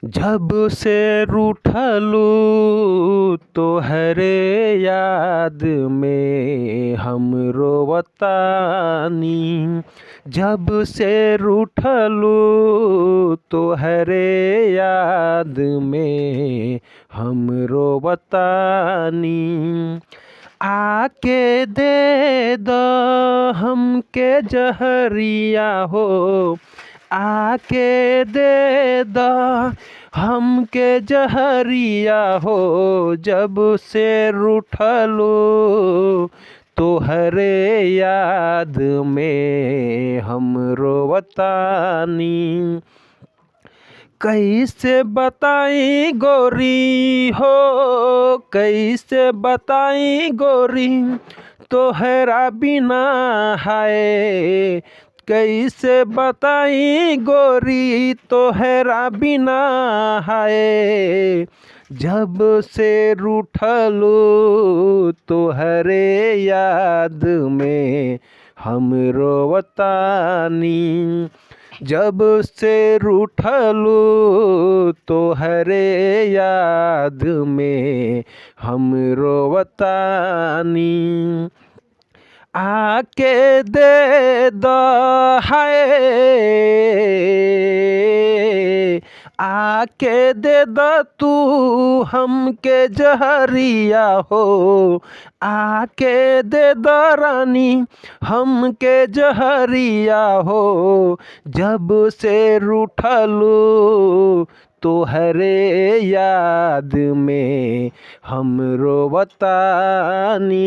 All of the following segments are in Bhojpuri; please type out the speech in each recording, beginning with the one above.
जब से रूठलू तोहरे याद में हम रोवतानी। जब से रूठलू तोहरे याद में हम रोवतानी। आके दे द हमके जहरिया हो, आके दे द हमके जहरिया हो। जब से रूठलो तोहरे याद में हम रोवतानी। कैसे बताई गोरी हो, कैसे बताई गोरी तोहरा बिना है। कैसे बताई गोरी तोहरा बिना है। जब से रूठलो तोहरे याद में हम रोवतानी। जब से रूठलो तोहरे याद में हम रोवतानी। आके दे द हाय, आके दे द तू हमके जहरिया हो। आके दे द रानी हमके जहरिया हो। जब से रूठलो तोहरे याद में हम रोवतानी।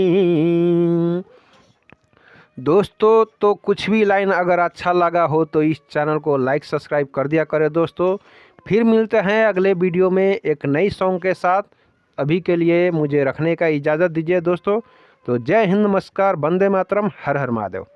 दोस्तों, तो कुछ भी लाइन अगर अच्छा लगा हो तो इस चैनल को लाइक सब्सक्राइब कर दिया करें दोस्तों। फिर मिलते हैं अगले वीडियो में एक नई सॉन्ग के साथ। अभी के लिए मुझे रखने का इजाज़त दीजिए दोस्तों। तो जय हिंद, नमस्कार, वंदे मातरम, हर हर महादेव।